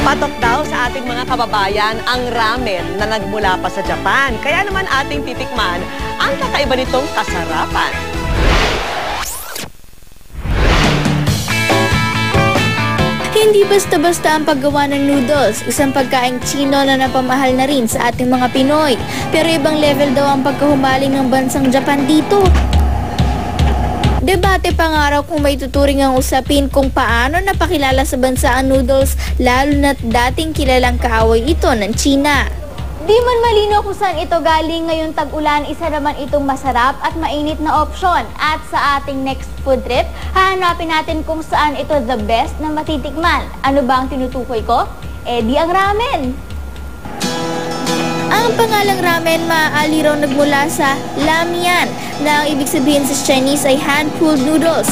Patok daw sa ating mga kababayan ang ramen na nagmula pa sa Japan. Kaya naman ating titikman ang kakaiba nitong kasarapan. Hindi basta-basta ang paggawa ng noodles, isang pagkaing Tsino na napamahal na rin sa ating mga Pinoy. Pero ibang level daw ang pagkahumaling ng bansang Japan dito. Debate pa nga raw kung may tuturing ang usapin kung paano napakilala sa bansa ang noodles, lalo na't dating kilalang kaaway ito ng China. Di man malino kung saan ito galing ngayong tag-ulan, isa naman itong masarap at mainit na opsyon. At sa ating next food trip, hahanapin natin kung saan ito the best na matitikman. Ano ba ang tinutukoy ko? Eh di ang ramen! Ang pangalang ramen maaali raw nagmula sa lamyan, na ang ibig sabihin sa Chinese ay hand-pulled noodles.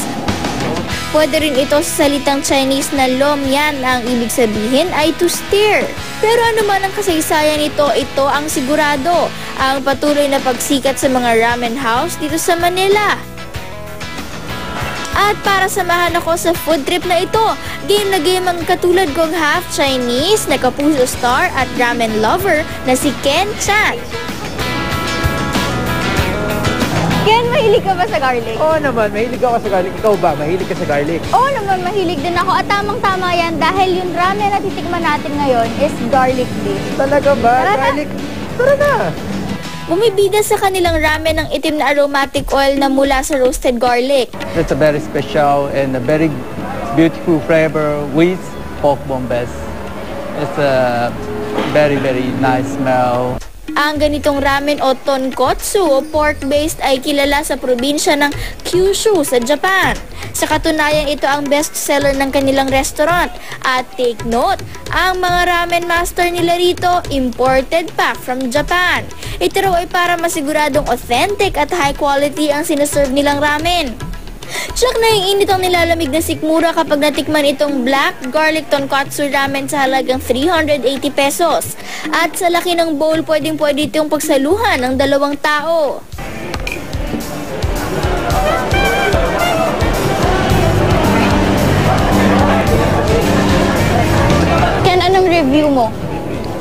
Pwede rin ito sa salitang Chinese na lomyan, na ang ibig sabihin ay to stir. Pero ano man ang kasaysayan nito, ito ang sigurado, ang patuloy na pagsikat sa mga ramen house dito sa Manila. At para samahan ako sa food trip na ito, game na game ang katulad kong half Chinese na kapuso star at ramen lover na si Ken Chan. Ken, mahilig ka ba sa garlic? Oo naman, mahilig ako sa garlic. Ikaw ba? Mahilig ka sa garlic? Oo naman, mahilig din ako. At tamang-tama yan dahil yung ramen na titikman natin ngayon is garlic based. Talaga ba? Tara na. Garlic? Tara na! Bumibida sa kanilang ramen ng itim na aromatic oil na mula sa roasted garlic. It's a very special and a very beautiful flavor with pork bombas. It's a very nice smell. Ang ganitong ramen o tonkotsu o pork-based ay kilala sa probinsya ng Kyushu sa Japan. Sa katunayan, ito ang best seller ng kanilang restaurant. At take note, ang mga ramen master nila rito, imported pa from Japan. Ito raw ay para masiguradong authentic at high quality ang sinaserve nilang ramen. Tsak na yung init ang nilalamig na sikmura kapag natikman itong black garlic tonkotsu ramen sa halagang 380 pesos. At sa laki ng bowl, pwedeng-pwede itong pagsaluhan ng 2 tao. Ken, anong review mo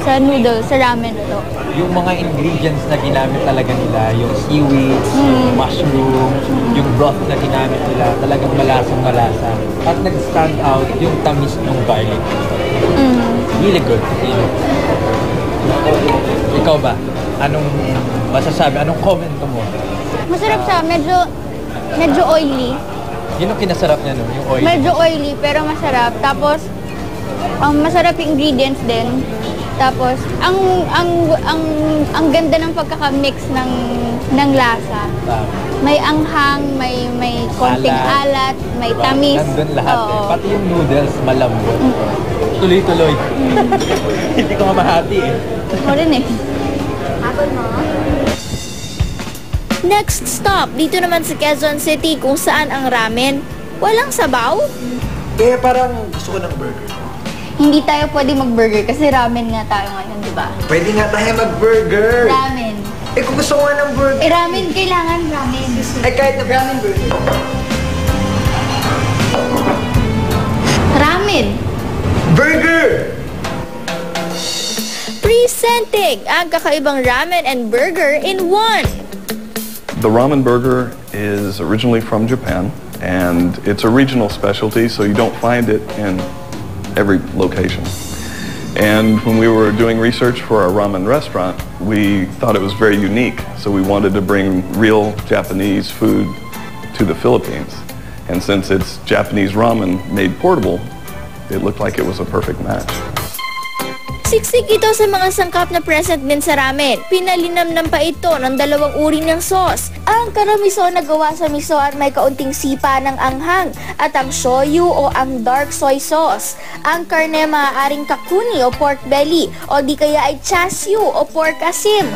sa noodles, sa ramen na to? Yung mga ingredients na ginamit talaga nila, yung seaweeds, yung mushroom, yung broth na ginamit nila, talagang malasang-malasa. At nag-stand out yung tamis ng garlic. Really good. Ikaw ba? Anong masasabi? Anong comment mo? Masarap siya, medyo oily. Yun ang kinasarap niya, no? Yung oil. Medyo oily pero masarap. Tapos masarap yung ingredients din. Tapos ang ganda ng pagkaka-mix ng lasa. May anghang, may konting alat, may tamis. Nandun lahat eh. Pati yung noodles malambot. Tuloy-tuloy. Hindi ko nga mahati eh. Ako rin eh. Next stop, dito naman sa Quezon City kung saan ang ramen walang sabaw. Kaya parang gusto ko ng burger. Hindi tayo pwede mag-burger kasi ramen nga tayo ngayon, di ba? Pwede nga tayo mag-burger. Ramen. Eh kung gusto ko nga ng burger. Eh ramen, kailangan ramen. Eh kahit na ramen burger. Ramen. Burger! Presenting ang kakaibang ramen and burger in one. The ramen burger is originally from Japan, and it's a regional specialty, so you don't find it in every location. And when we were doing research for our ramen restaurant, we thought it was very unique, so we wanted to bring real Japanese food to the Philippines. And since it's Japanese ramen made portable, it looked like it was a perfect match. Siksik ito sa mga sangkap na present din sa ramen. Pinalinamnam pa ito ng 2 uri ng sauce. Ang karamiso na gawa sa miso at may kaunting sipa ng anghang, at ang shoyu o ang dark soy sauce. Ang karne maaaring kakuni o pork belly, o di kaya ay chashu o pork asim.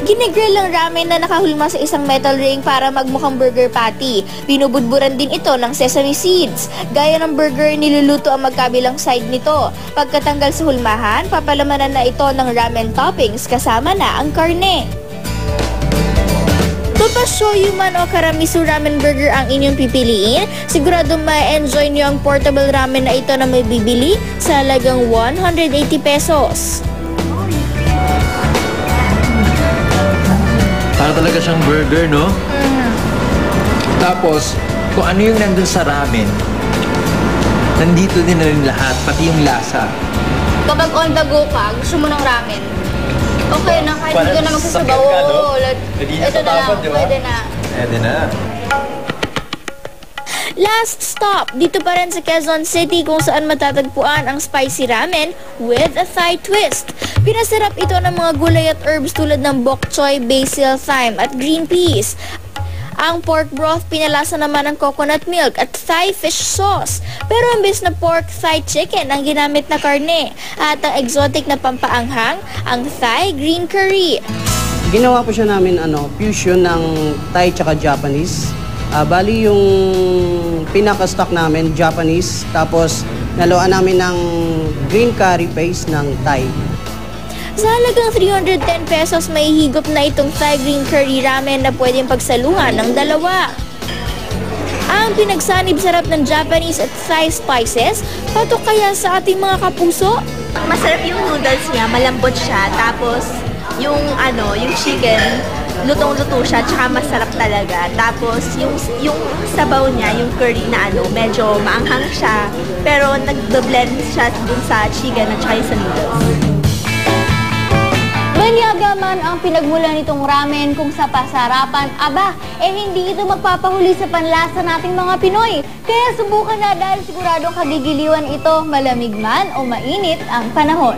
Ginigrill ang ramen na nakahulma sa isang metal ring para magmukhang burger patty. Binubudburan din ito ng sesame seeds. Gaya ng burger, niluluto ang magkabilang side nito. Pagkatanggal sa hulmahan, papalamanan na ito ng ramen toppings kasama na ang karne. Kung pa shoyu man o karamisu ramen burger ang inyong pipiliin, sigurado ma-enjoy nyo ang portable ramen na ito na may bibili sa halagang 180 pesos. Para talaga siyang burger, no? Tapos, kung ano yung nandun sa ramen, nandito din na rin lahat, pati yung lasa. Kapag on the go ka, gusto mo ng ramen, okay na, kahit hindi ka na magsasabaw. Ito na lang, pwede na. Pwede na. Last stop, dito pa rin sa Quezon City kung saan matatagpuan ang spicy ramen with a Thai twist. Pinasarap ito ng mga gulay at herbs tulad ng bok choy, basil, thyme at green peas. Ang pork broth pinalasa naman ng coconut milk at Thai fish sauce. Pero imbes na pork Thai chicken ang ginamit na karne. At ang exotic na pampaanghang, ang Thai green curry. Ginawa po siya namin fusion ng Thai tsaka Japanese. Bali yung pinaka-stock namin, Japanese. Tapos naluan namin ng green curry paste ng Thai. Sa halagang 310 pesos, may higop na itong Thai green curry ramen na pwedeng pagsaluhan ng dalawa. Ang pinagsanib sarap ng Japanese at Thai spices, patok kaya sa ating mga kapuso? Masarap yung noodles niya, malambot siya. Tapos yung chicken, lutong-luto siya, tsaka masarap talaga. Tapos yung sabaw niya, yung curry na medyo maanghang siya, pero nag-blend siya dun sa chicken at tsaka sa noodles. Banyaga man ang pinagmula nitong ramen kung sa pasarapan, hindi ito magpapahuli sa panlasa nating mga Pinoy. Kaya subukan na dahil siguradong kagigiliwan ito, malamig man o mainit ang panahon.